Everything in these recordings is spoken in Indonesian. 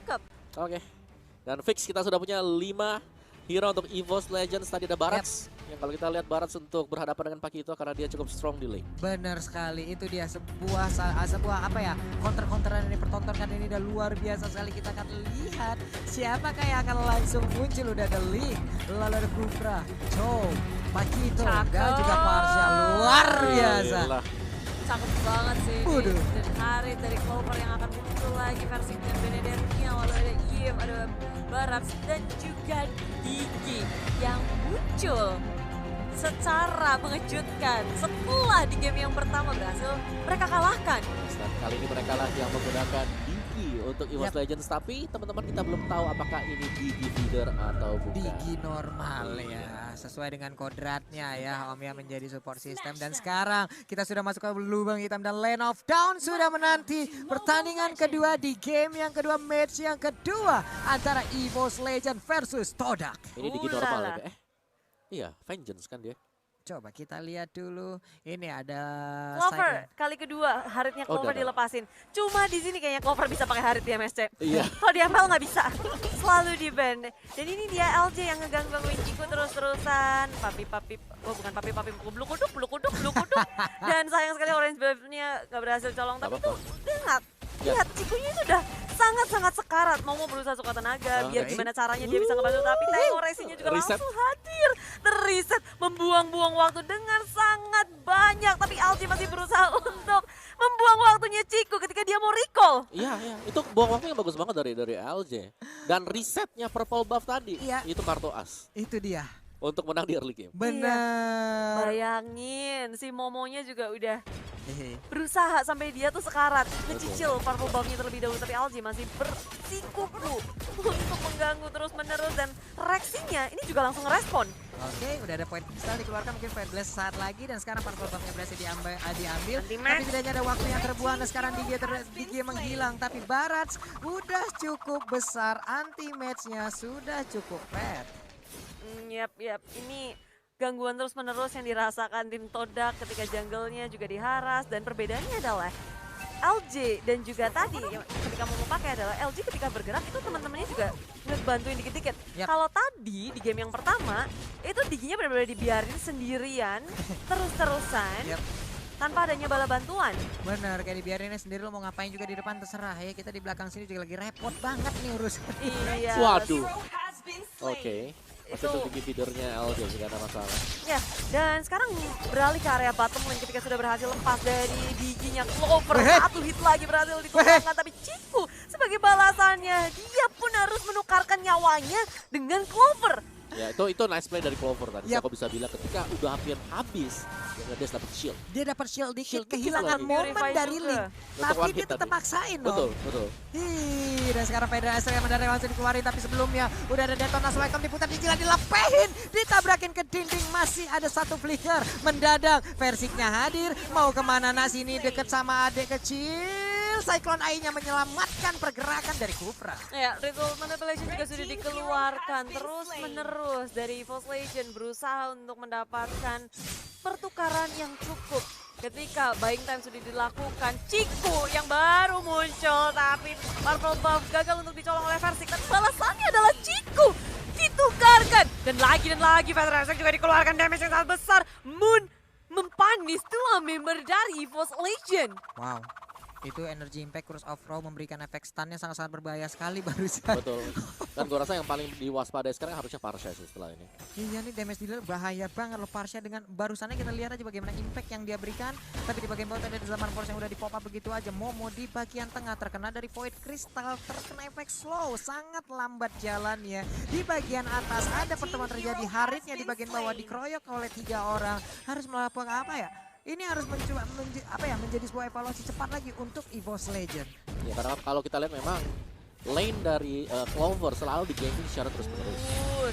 ditangkap. Oke. Dan fix kita sudah punya 5 hero untuk EVOS Legends. Tadi ada Barats. Yang kalau kita lihat Barats untuk berhadapan dengan Pakito karena dia cukup strong di lane. Benar sekali, itu dia sebuah apa ya, counter-counteran yang dipertontonkan ini udah luar biasa sekali. Kita akan lihat siapakah yang akan langsung muncul. Udah ada Link, lalu ada Kufra, Chow, Pakito, dan juga Parsha. Luar biasa. Gila. Cakep banget sih ini. Waduh. Dan Harit dari Clover yang akan muncul lagi versi dengan Benedetnya. Lalu ada Eve, ada Barats, dan juga Digi yang muncul secara mengejutkan setelah di game yang pertama berhasil mereka kalahkan. Dan kali ini mereka lah yang menggunakan Digi untuk EVOS Legends. Tapi teman-teman kita belum tahu apakah ini Digi feeder atau bukan. Digi normal ya, sesuai dengan kodratnya ya Om ya, menjadi support system. Dan sekarang kita sudah masuk ke lubang hitam dan Lane of Dawn sudah menanti pertandingan kedua di game yang kedua, match yang kedua antara EVOS Legends versus Todak. Ini Digi normal ya? Iya, Vengeance kan dia. Coba kita lihat dulu. Ini ada Clover kali kedua Haritnya Clover dilepasin. Cuma di sini kayaknya Clover bisa pakai Harit di MSC. Iya. Kalau di ML nggak bisa. Selalu di ban. Dan ini dia LJ yang ngegangguin Chico terus-terusan. Bukan papi, bulu kuduk. Dan sayang sekali Orange Buff-nya nggak berhasil colong. Tapi tuh lihat Chico-nya itu udah sangat-sangat sekarat. Mau berusaha suka tenaga. Biar gimana caranya dia bisa ngebantu. Tapi Tango Racing-nya juga langsung hadir. Terreset, membuang-buang waktu dengan sangat banyak. Tapi LJ masih berusaha untuk membuang waktunya Chico ketika dia mau recall. Iya. Itu buang waktu yang bagus banget dari LJ. Dan resetnya purple buff tadi, itu kartu as. Itu dia. Untuk menang di early game. Benar. Bayangin, si Momonya juga udah berusaha sampai dia tuh sekarat. Ngecicil purple buff-nya terlebih dahulu. Tapi LJ masih bersikuku untuk mengganggu terus-menerus. Dan reaksinya ini juga langsung ngerespon. Oke, udah ada poin kristal dikeluarkan, mungkin Fight Blast saat lagi. Dan sekarang purple buff-nya berhasil diambil. Tapi setidaknya ada waktu yang terbuang. Dan sekarang Digi menghilang. Tapi Barats udah cukup besar. Anti-match-nya sudah cukup fair. Yap. Ini gangguan terus-menerus yang dirasakan tim Todak ketika jungle-nya juga diharas. Dan perbedaannya adalah LJ dan juga tadi ketika mau pakai adalah LJ ketika bergerak itu teman-temannya juga ngebantuin dikit-dikit. Kalau tadi di game yang pertama itu Diginya benar-benar dibiarin sendirian terus-terusan. Tanpa adanya bala bantuan. Bener, kayak dibiarinnya sendiri, lo mau ngapain juga di depan terserah ya. Kita di belakang sini juga lagi repot banget nih urusan. Iya. Waduh. Oke. Masih itu Digi feedernya LJ jika ada masalah. Ya, dan sekarang beralih ke area bottom lane ketika sudah berhasil lepas dari Diginya Clover. Satu hit lagi berhasil ditumbangkan, tapi Chico sebagai balasannya dia pun harus menukarkan nyawanya dengan Clover. Ya itu nice play dari Clover tadi. Aku bisa bilang ketika udah hampir habis, dia dapat shield. Dia dapat shield dikit, lagi. kehilangan momen dari Link. Tapi dia tetap maksain dong. Betul. Dan sekarang Federasi yang mendarat langsung dikeluarin, tapi sebelumnya udah ada Detonas Welcome diputar, Digi dilepehin, ditabrakin ke dinding, masih ada satu flicker. Mendadak Versiknya hadir, mau kemana Nas ini deket sama adik kecil. Cyclone Eye-nya menyelamatkan pergerakan dari Kufra. Ya, Ritual Manipulation juga sudah dikeluarkan terus-menerus dari EVOS Legends berusaha untuk mendapatkan pertukaran yang cukup. Ketika buying time sudah dilakukan, Chico yang baru muncul, tapi purple buff gagal untuk dicolong oleh Versik. Tapi balasannya adalah Chico ditukarkan. Dan lagi Versik juga dikeluarkan damage yang sangat besar. Moon mempanis dua member dari EVOS Legends. Wow. Itu energy impact Curse of Raw memberikan efek stunnya sangat-sangat berbahaya sekali barusan. Betul. Dan gue rasa yang paling diwaspadai sekarang harusnya Parsha sih setelah ini. Iya nih, damage dealer bahaya banget loh Parsha. Dengan barusannya kita lihat aja bagaimana impact yang dia berikan. Tapi di bagian bawah ada zaman force yang udah di pop up begitu aja. Momo di bagian tengah terkena dari Void Crystal, terkena efek slow, sangat lambat jalannya. Di bagian atas ada pertemuan terjadi, Haritnya di bagian bawah dikeroyok oleh 3 orang. Harus melakukan apa ya? Ini harus mencoba menjadi sebuah evaluasi cepat lagi untuk EVOS Legends. Ya karena kalau kita lihat memang lane dari Clover selalu di-ganking secara terus-menerus.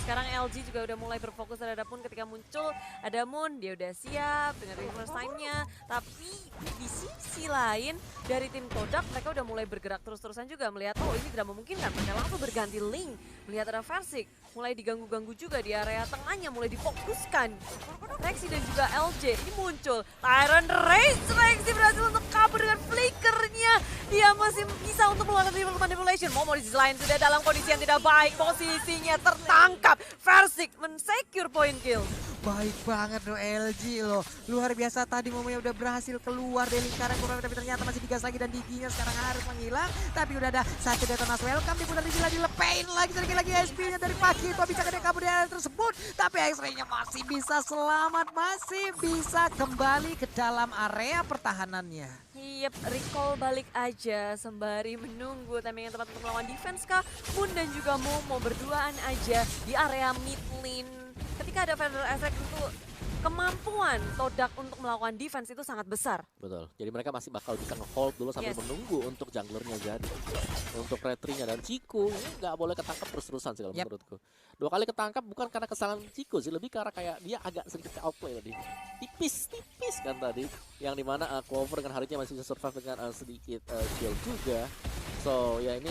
Sekarang LG juga udah mulai berfokus terhadap Moon. Ketika muncul ada Moon, dia udah siap dengan reverse time-nya. Tapi di sisi lain dari tim Todak mereka udah mulai bergerak terus-terusan juga. Melihat oh ini tidak memungkinkan, mereka langsung berganti link. Melihat ada Versik mulai diganggu-ganggu juga di area tengahnya, mulai difokuskan. Rexy dan juga LJ ini muncul. Tyrant Rage berhasil untuk kabur dengan flickernya. dia masih bisa untuk melakukan triple manipulation. Momo di sisi lain sudah dalam kondisi yang tidak baik. Posisinya tertangkap. Versik men-secure point kill. Baik banget loh LG loh. Luar biasa tadi momennya udah berhasil keluar dari lingkaran kurang, tapi ternyata masih digas lagi dan giginya sekarang harus menghilang. Tapi udah ada satu detonas welcome, diputar di sila dilepain lagi sedikit lagi SP-nya dari Pakito. Bisa ke kabur dari area tersebut, tapi X-ray-nya masih bisa selamat, masih bisa kembali ke dalam area pertahanannya. Yep, recall balik aja sembari menunggu timing yang tepat untuk melawan defense kah. Moon dan juga Momo berduaan aja di area mid lane. Ketika ada Federal Effect itu kemampuan Todak untuk melakukan defense itu sangat besar. Betul. Jadi mereka masih bakal bisa nge-hold dulu sambil menunggu untuk junglernya jadi. Untuk retrinya dan Ciku nggak boleh ketangkap terus-terusan sih kalau menurutku. 2 kali ketangkap bukan karena kesalahan Ciku sih, lebih karena kayak dia agak sedikit outplay tadi. Tipis kan tadi. Yang dimana Clover dengan harinya masih bisa survive dengan sedikit shield juga. So ya ini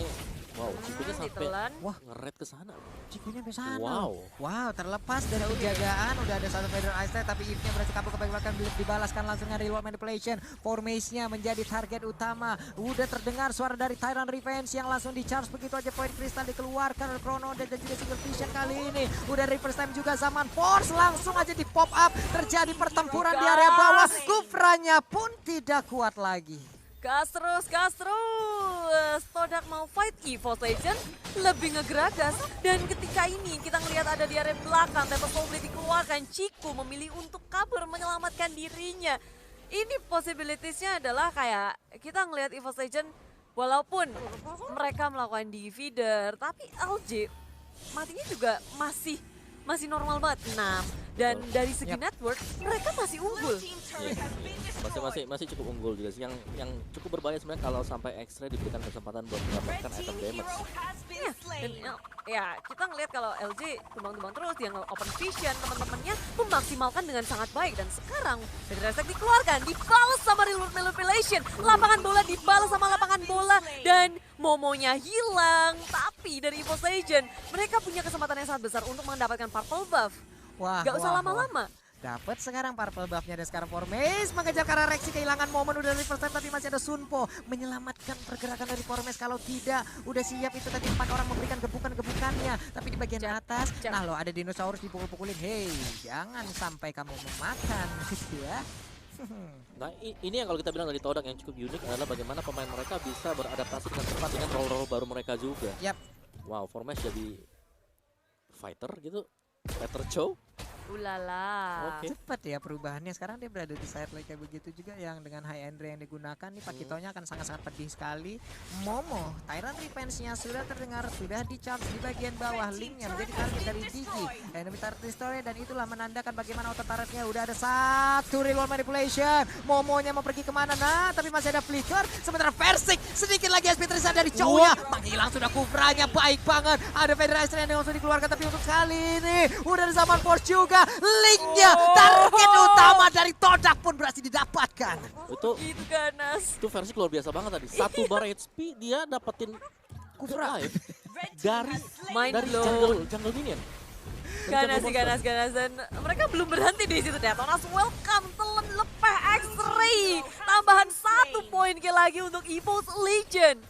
wow, Cikunya sampai ngeret ke sana. Cikunya sampai sana. Wow, terlepas dari penjagaan udah ada satu Federal Ice tapi Eve-nya berhasil kabur ke belakang, dibalaskan langsung dari Reload Manipulation. Formation-nya menjadi target utama. Udah terdengar suara dari Tyrant Revenge yang langsung di-charge begitu aja poin kristal dikeluarkan oleh Chrono dan juga single vision kali ini. Udah reverse time juga zaman Force langsung aja di pop up. Terjadi pertempuran di area bawah. Kufranya pun tidak kuat lagi. Gas terus. Todak mau fight EVOS Legend lebih ngegeragas. Dan ketika ini kita ngelihat ada di area belakang, Tempest Soul dikeluarkan. Ciku memilih untuk kabur menyelamatkan dirinya. Ini possibilities-nya adalah kayak kita ngelihat EVOS Legend walaupun mereka melakukan divider, tapi LG matinya juga masih normal banget 6. Dan dari segi network mereka masih unggul. Masih cukup unggul juga sih. Yang cukup berbahaya sebenarnya kalau sampai X-ray diberikan kesempatan buat mendapatkan item damage. Dan ya kita ngelihat kalau LG tumbang-tumbang terus, dia open vision, teman-temannya memaksimalkan dengan sangat baik. Dan sekarang Federal Effect dikeluarkan, dibalas sama Reload Manipulation. Lapangan bola dibalas sama lapangan bola dan Momonya hilang. Tapi dari EVOS Legend mereka punya kesempatan yang sangat besar untuk mendapatkan purple buff. Gak usah lama-lama. Dapat sekarang purple buff-nya dan sekarang Formes mengejar karena Rexy kehilangan momen udah dari first time tapi masih ada Sunpo menyelamatkan pergerakan dari Formes. Kalau tidak udah siap itu tadi 4 orang memberikan gebukan-gebukannya tapi di bagian atas nah lo ada dinosaurus dipukul-pukulin. Hey, jangan sampai kamu memakan gitu ya. Nah ini yang kalau kita bilang dari Todak yang cukup unik adalah bagaimana pemain mereka bisa beradaptasi dengan cepat dengan role-role baru mereka juga. Wow, Formes jadi fighter gitu. Peter Chow. Ulala. Cepat ya perubahannya. Sekarang dia berada di side lane kayak begitu juga yang dengan high end yang digunakan nih Pakitonya akan sangat-sangat pedih sekali. Momo, Tyrant Revenge-nya sudah terdengar, sudah di-charge di bagian bawah. Linknya menjadi target dari Digi. Enemy Turret Destroyer dan itulah menandakan bagaimana auto turretnya. Udah ada satu Reload Manipulation. Momonya mau pergi kemana? Nah, tapi masih ada Flicker. Sementara Versik sedikit lagi SP tersisa dari Chow-nya. Menghilang sudah Kufranya, baik banget. Ada Federation yang langsung dikeluarkan tapi untuk kali ini udah ada zaman Force juga. Linknya target utama dari Todak pun berhasil didapatkan. Itu gitu ganas. Itu versi luar biasa banget tadi. 1 bar HP dia dapetin Kufra dari jungle minion. Ganas dan mereka belum berhenti di situ. Detonas welcome telan lepeh X-ray. Tambahan 1 poin kill lagi untuk EVOS Legend.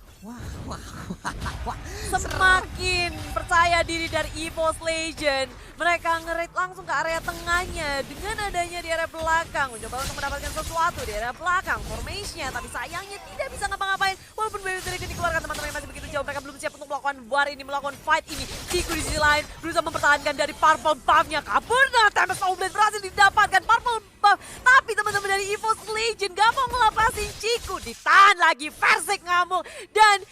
Semakin percaya diri dari EVOS Legend. Mereka nge-raid langsung ke area tengahnya dengan adanya di area belakang. Mencoba untuk mendapatkan sesuatu di area belakang. Formation-nya, tapi sayangnya tidak bisa ngapa-ngapain. Walaupun Baby Dragon dikeluarkan, teman-teman masih begitu jauh. Mereka belum siap untuk melakukan war ini, melakukan fight ini. Ciku di sisi lain berusaha mempertahankan dari purple buff-nya. Kabur dengan Tempest Soulblade berhasil didapatkan purple buff. Tapi teman-teman dari EVOS Legend gak mau ngelepasin Ciku. Ditahan lagi, Versik ngamuk. Dan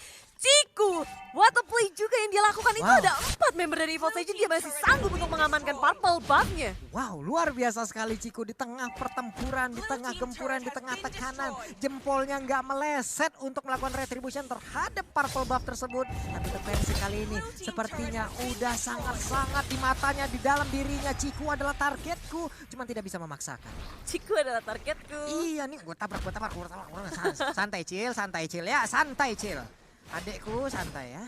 Ciku, what a play juga yang dia lakukan itu. Ada 4 member dari EVOS Legend, dia masih sanggup untuk mengamankan purple buff-nya. Wow, luar biasa sekali Ciku di tengah pertempuran, di tengah gempuran, di tengah tekanan. Jempolnya nggak meleset untuk melakukan retribution terhadap purple buff tersebut. Tapi versi kali ini sepertinya udah sangat-sangat di matanya, di dalam dirinya. Ciku adalah targetku, cuma tidak bisa memaksakan. Ciku adalah targetku. Iya nih, gue tabrak. Santai Cil ya, santai Cil. Adekku santai ya.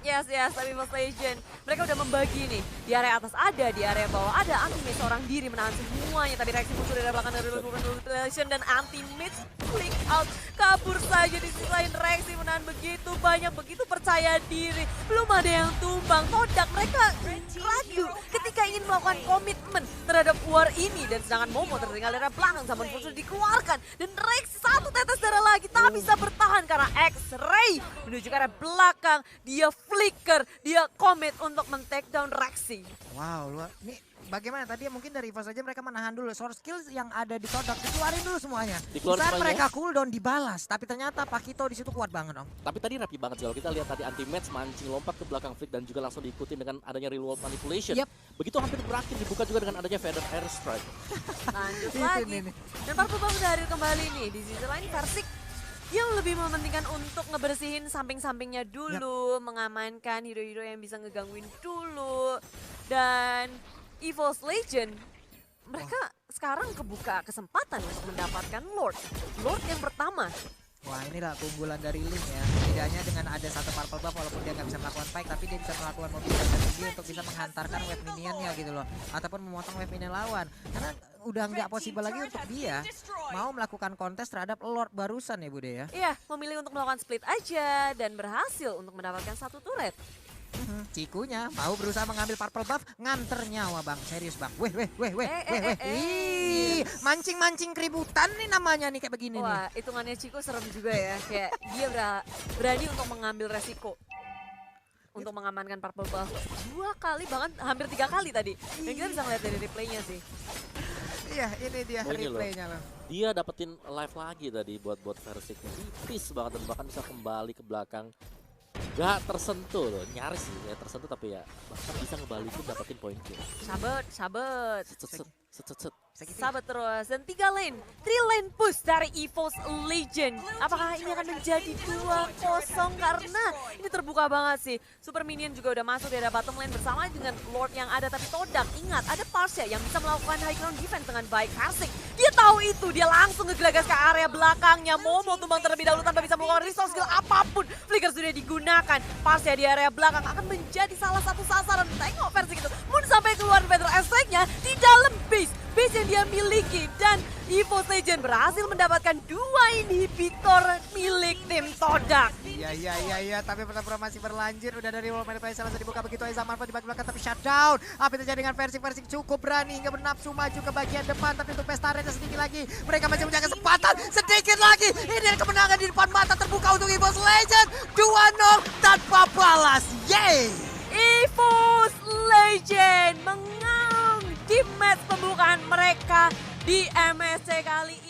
Yes, tapi First Legend mereka udah membagi nih. Di area atas ada, di area bawah ada. Anti-mage seorang diri menahan semuanya. Tapi Rexy muncul dari belakang dari Revelation dan anti-mage flick out. Kabur saja di sisi lain. Rexy menahan begitu banyak, begitu percaya diri. Belum ada yang tumbang. Todak mereka ragu ketika ingin melakukan komitmen terhadap war ini. Dan sedangkan Momo tertinggal dari belakang. Zaman sudah dikeluarkan. Dan Rexy satu tetes darah lagi. Tak bisa bertahan karena X-Ray menuju ke arah belakang. Dia flicker, dia commit untuk men-take down Rexy. Wow, luar. Ini bagaimana tadi mungkin dari Evo saja mereka menahan dulu. Source skills yang ada di Todak dikeluarin dulu semuanya. Dikeluarin Saat semuanya. mereka cooldown dibalas, tapi ternyata Pakito di situ kuat banget om. Tapi tadi rapi banget sih kalau kita lihat tadi anti-match mancing lompat ke belakang Flick dan juga langsung diikuti dengan adanya real world manipulation. Yep. Begitu hampir berakhir dibuka juga dengan adanya Feather Airstrike. Lanjut Itu lagi. nih. Dan Purple Buff udah hadir kembali nih. Di sisi lain Versik yang lebih mementingkan untuk ngebersihin samping-sampingnya dulu, mengamankan hero-hero yang bisa ngegangguin dulu. Dan Evo's Legend, mereka sekarang kebuka kesempatan untuk mendapatkan Lord yang pertama. Wah inilah keunggulan dari Link ya. Setidaknya dengan ada satu Purple Buff walaupun dia nggak bisa melakukan fight, tapi dia bisa melakukan mobilisasi tinggi untuk bisa menghantarkan wave minionnya gitu loh. Ataupun memotong wave minion lawan. Karena udah nggak possible lagi untuk dia mau melakukan kontes terhadap Lord barusan ya Bude ya. Iya, memilih untuk melakukan split aja dan berhasil untuk mendapatkan satu turret. Cikunya mau berusaha mengambil Purple Buff, nganter nyawa bang, serius bang. Weh. Ih, mancing-mancing keributan nih namanya nih kayak begini nih. Wah, hitungannya Chico serem juga ya. Kayak dia berani untuk mengambil resiko. Untuk mengamankan Purple Buff 2 kali, bahkan hampir 3 kali tadi. Dan kita bisa ngeliat dari replaynya sih. Iya, ini dia Oh, ini loh. replaynya loh. Dia dapetin live lagi tadi buat Versiknya. Tipis banget dan bahkan bisa kembali ke belakang. Gak tersentuh loh, nyaris sih ya tersentuh tapi ya bahkan bisa ngebalikin dapetin poin kill. Sabet. Set. Sahabat terus. Dan 3 lane, 3 lane push dari Evo's Legend. Apakah ini akan menjadi 2-0? Karena ini terbuka banget sih. Super Minion juga udah masuk di area bottom lane bersama dengan Lord yang ada. Tapi Todak, ingat ada Parsia yang bisa melakukan high ground defense dengan baik. Versik, dia tahu itu. Dia langsung ngegelagas ke area belakangnya. Momo tumbang terlebih dahulu tanpa bisa melakukan resource skill apapun. Flicker sudah digunakan. Parsia di area belakang akan menjadi salah satu sasaran. Tengok Versik itu. Mun sampai keluar Feather Airstrike-nya di dalam base yang dia miliki. Dan Evo's Legend berhasil mendapatkan 2 inhibitor milik tim Todak. Iya, tapi pertempuran masih berlanjut. Udah dari wall manipulasi langsung dibuka begitu aja Marvel di bagian belakang tapi shutdown. Apa yang terjadi dengan Versik cukup berani hingga bernafsu maju ke bagian depan, tapi untuk pesta arena sedikit lagi. Mereka masih punya kesempatan sedikit lagi. Ini kemenangan di depan mata terbuka untuk Evo's Legend. 2-0 tanpa balas. Yeay! Evo's Legend menang di match pembukaan mereka di MSC kali ini.